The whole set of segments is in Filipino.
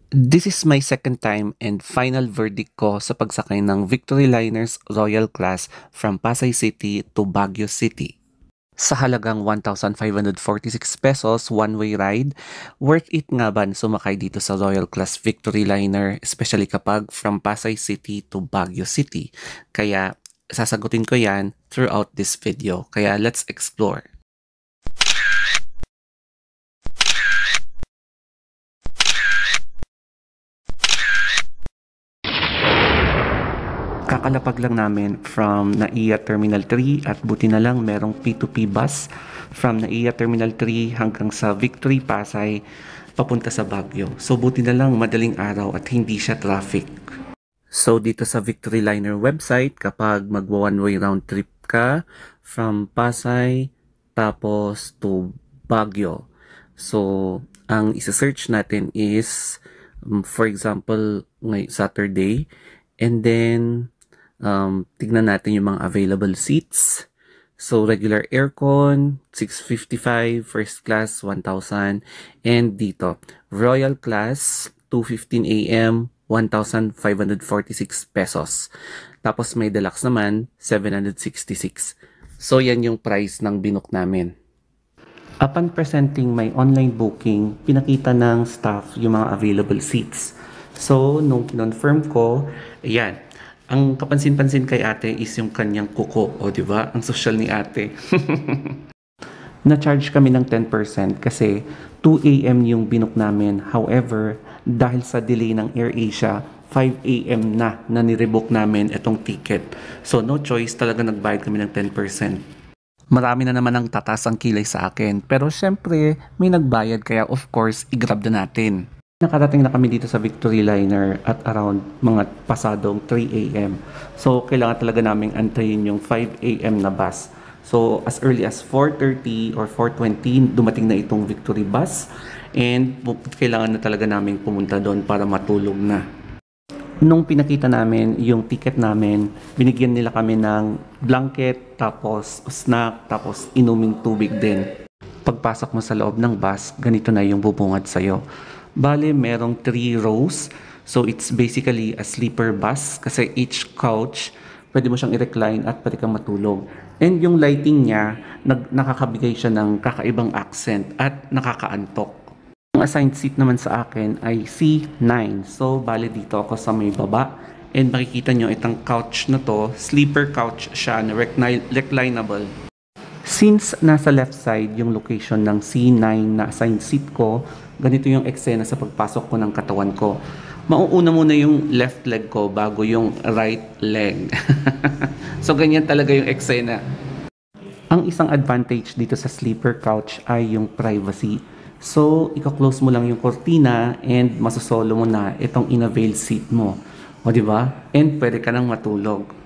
This is my second time and final verdict ko sa pagsakay ng Victory Liners Royal Class from Pasay City to Baguio City. Sa halagang 1,546 pesos one-way ride, worth it nga ba na sumakay dito sa Royal Class Victory Liner, especially kapag from Pasay City to Baguio City? Kaya sasagutin ko yan throughout this video. Kaya let's explore. Kakalapag lang namin from NAIA Terminal 3 at buti na lang merong P2P bus from NAIA Terminal 3 hanggang sa Victory Pasay papunta sa Baguio. So buti na lang madaling araw at hindi siya traffic. So dito sa Victory Liner website, kapag magwa one-way round trip ka from Pasay tapos to Baguio. So ang isa-search natin is for example ngayong Saturday, and then tignan natin yung mga available seats. So, regular aircon, 655, first class, 1,000. And dito, Royal Class, 2:15 a.m., 1,546 pesos. Tapos may deluxe naman, 766. So, yan yung price ng binook namin. Upon presenting my online booking, pinakita ng staff yung mga available seats. So, nung kinonfirm ko, ayan, ang kapansin-pansin kay ate is yung kanyang kuko. O, di ba? Ang social ni ate. Na-charge kami ng 10% kasi 2 a.m. yung binook namin. However, dahil sa delay ng AirAsia, 5 a.m. na nirebook namin itong ticket. So, no choice, talaga nagbayad kami ng 10%. Marami na naman ang tatas ang kilay sa akin. Pero syempre, may nagbayad kaya of course, i-grab na natin. Nakarating na kami dito sa Victory Liner at around mga pasadong 3 a.m. So, kailangan talaga naming antayin yung 5 a.m. na bus. So, as early as 4:30 or 4:20, dumating na itong Victory bus. And kailangan na talaga naming pumunta doon para matulog na. Nung pinakita namin yung ticket namin, binigyan nila kami ng blanket, tapos snack, tapos inuming tubig din. Pagpasok mo sa loob ng bus, ganito na yung bubungad sa'yo. Bale, merong 3 rows. So, it's basically a sleeper bus kasi each couch, pwede mo siyang i-recline at pwede kang matulog. And yung lighting niya, nakakabigay siya ng kakaibang accent at nakakaantok. Ang assigned seat naman sa akin ay C9. So, bale dito ako sa may baba. And makikita nyo itong couch na to, sleeper couch siya na reclinable. Since nasa left side yung location ng C9 na assigned seat ko, ganito yung eksena sa pagpasok ko ng katawan ko. Mauuna muna yung left leg ko bago yung right leg. So ganyan talaga yung eksena. Ang isang advantage dito sa sleeper couch ay yung privacy. So i-close mo lang yung cortina and masosolo mo na itong in-avail seat mo. O diba? And pwede ka nang matulog.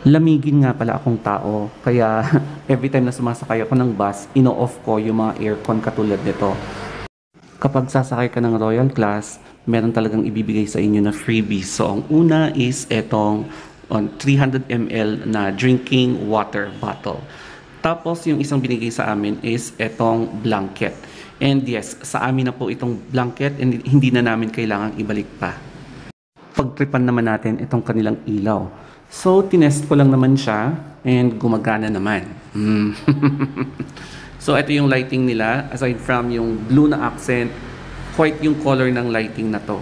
Lamigin nga pala akong tao, kaya every time na sumasakay ako ng bus, ino-off ko yung mga aircon katulad nito. Kapag sasakay ka ng Royal Class, meron talagang ibibigay sa inyo na freebies. So, ang una is etong 300 ml na drinking water bottle. Tapos, yung isang binigay sa amin is etong blanket. And yes, sa amin na po itong blanket and hindi na namin kailangang ibalik pa. Pagtripan naman natin itong kanilang ilaw. So, tinest ko lang naman siya and gumagana naman. So, ito yung lighting nila. Aside from yung blue na accent, white yung color ng lighting na to.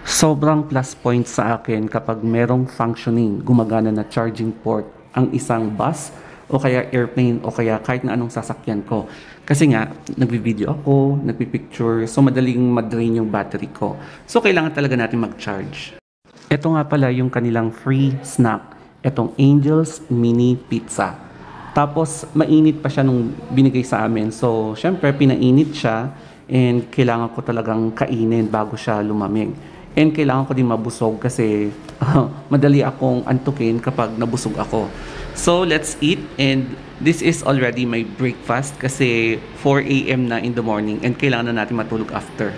Sobrang plus point sa akin kapag merong functioning, gumagana na charging port ang isang bus o kaya airplane o kaya kahit na anong sasakyan ko. Kasi nga, nagbi-video ako, nagpi-picture, so madaling ma-drain yung battery ko. So, kailangan talaga natin mag-charge. Ito nga pala yung kanilang free snack. Itong Angel's Mini Pizza. Tapos, mainit pa siya nung binigay sa amin. So, syempre, pinainit siya and kailangan ko talagang kainin bago siya lumamig. And kailangan ko din mabusog kasi madali akong antukin kapag nabusog ako. So, let's eat. And this is already my breakfast kasi 4 a.m. na in the morning and kailangan na natin matulog after.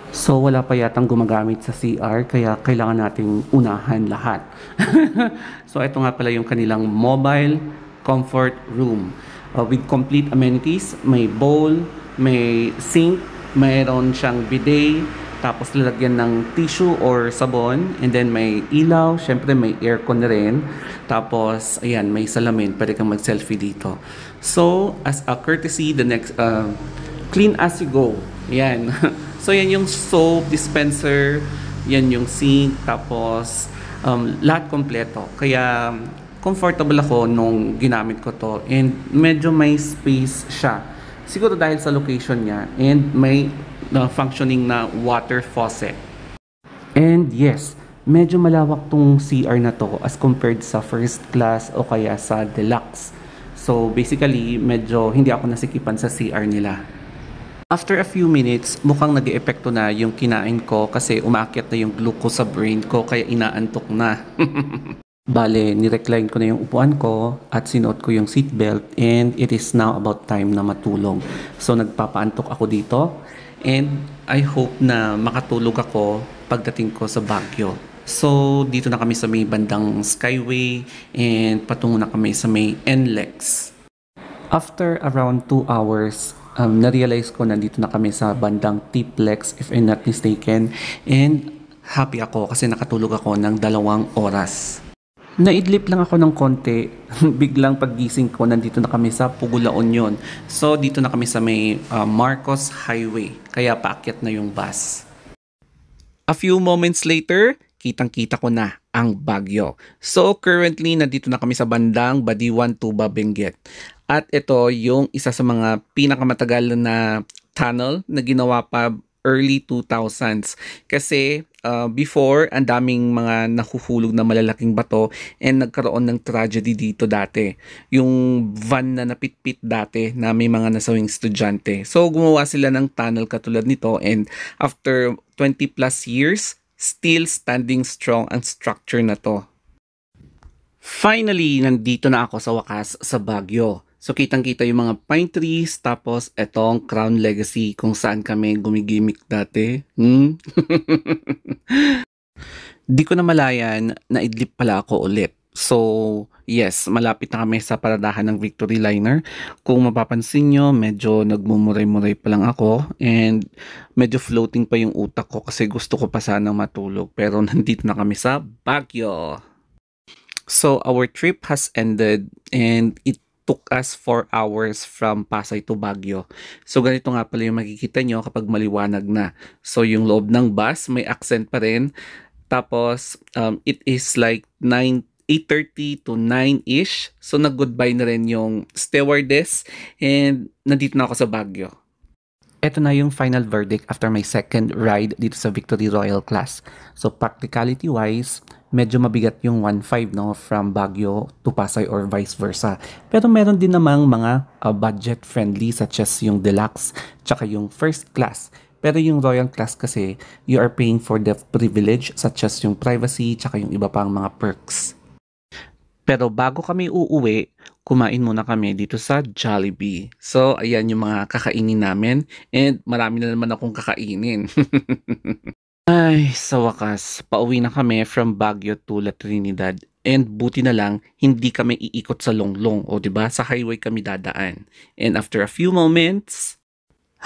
So, wala pa yatang gumagamit sa CR, kaya kailangan nating unahan lahat. So, ito nga pala yung kanilang mobile comfort room. With complete amenities, may bowl, may sink, mayroon siyang bidet, tapos lalagyan ng tissue or sabon, and then may ilaw, syempre may aircon na rin, tapos ayan, may salamin, pwede kang mag-selfie dito. So, as a courtesy, the next, clean as you go. Yan. So, yan yung soap dispenser, yan yung sink, tapos lahat kompleto. Kaya, comfortable ako nung ginamit ko to, and medyo may space siya. Siguro dahil sa location niya, and may functioning na water faucet. And yes, medyo malawak tong CR na to as compared sa first class o kaya sa deluxe. So basically, medyo hindi ako nasikipan sa CR nila. After a few minutes, mukhang nag-eepekto na yung kinain ko kasi umakyat na yung glucose sa brain ko kaya inaantok na. Bale, nirecline ko na yung upuan ko at sinuot ko yung seatbelt, and it is now about time na matulog. So nagpapaantok ako dito, and I hope na makatulog ako pagdating ko sa Baguio. So dito na kami sa may bandang Skyway, and patungo na kami sa may NLEX. After around 2 hours, na-realize ko na dito na kami sa bandang TPLEX if I'm not mistaken, and happy ako kasi nakatulog ako ng 2 oras. Naidlip lang ako ng konti, biglang paggising ko, nandito na kami sa Pugulaon yun. So dito na kami sa may Marcos Highway, kaya paakyat na yung bus. A few moments later, kitang-kita ko na ang Baguio. So currently, nandito na kami sa bandang Badiwan, Tuba, Benguet. At ito yung isa sa mga pinakamatagal na tunnel na ginawa pa early 2000s. Kasi before, ang daming mga nahuhulog na malalaking bato, and nagkaroon ng tragedy dito dati. Yung van na napitpit dati na may mga nasawing estudyante. So gumawa sila ng tunnel katulad nito, and after 20 plus years, still standing strong ang structure na to. Finally, nandito na ako sa wakas sa Baguio. So kitang-kita yung mga pine trees, tapos etong Crown Legacy kung saan kami gumigimik dati. Di ko na malayan na idlip pala ako ulit. So yes, malapit na kami sa paradahan ng Victory Liner. Kung mapapansin nyo, medyo nagmumuray-muray pa lang ako, and medyo floating pa yung utak ko kasi gusto ko pa sanang matulog. Pero nandito na kami sa Baguio. So our trip has ended, and it took us 4 hours from Pasay to Baguio. So ganito nga pala yung makikita nyo kapag maliwanag na. So yung loob ng bus may accent pa rin. Tapos it is like 8:30 to 9-ish. So nag-goodbye na rin yung stewardess, and nandito na ako sa Baguio. Ito na yung final verdict after my second ride dito sa Victory Royal Class. So practicality wise, medyo mabigat yung 1.5 no, from Baguio to Pasay or vice versa. Pero meron din namang mga budget friendly such as yung deluxe tsaka yung first class. Pero yung Royal Class kasi, you are paying for the privilege such as yung privacy tsaka yung iba pang mga perks. Pero bago kami uuwi, kumain muna kami dito sa Jollibee. So, ayan yung mga kakainin namin. And marami na naman akong kakainin. Ay, sa wakas, pauwi na kami from Baguio to La Trinidad. And buti na lang, hindi kami iikot sa Longlong. O diba, sa highway kami dadaan. And after a few moments,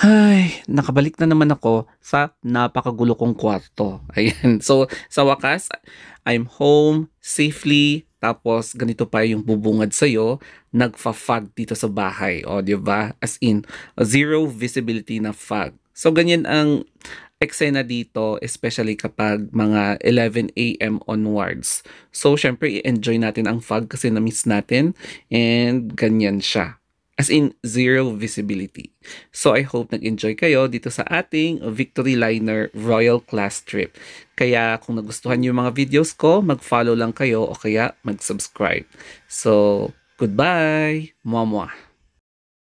ay, nakabalik na naman ako sa napakagulo kong kwarto. Ayan. So, sa wakas, I'm home safely. Tapos, ganito pa yung bubungad sa'yo, nagfa-fog dito sa bahay. O, di ba? As in, zero visibility na fog. So, ganyan ang eksena dito, especially kapag mga 11 a.m. onwards. So, syempre, i-enjoy natin ang fog kasi na-miss natin. And, ganyan siya. As in, zero visibility. So, I hope nag-enjoy kayo dito sa ating Victory Liner Royal Class trip. Kaya, kung nagustuhan niyo yung mga videos ko, mag-follow lang kayo o kaya mag-subscribe. So, goodbye! Mwah mwah!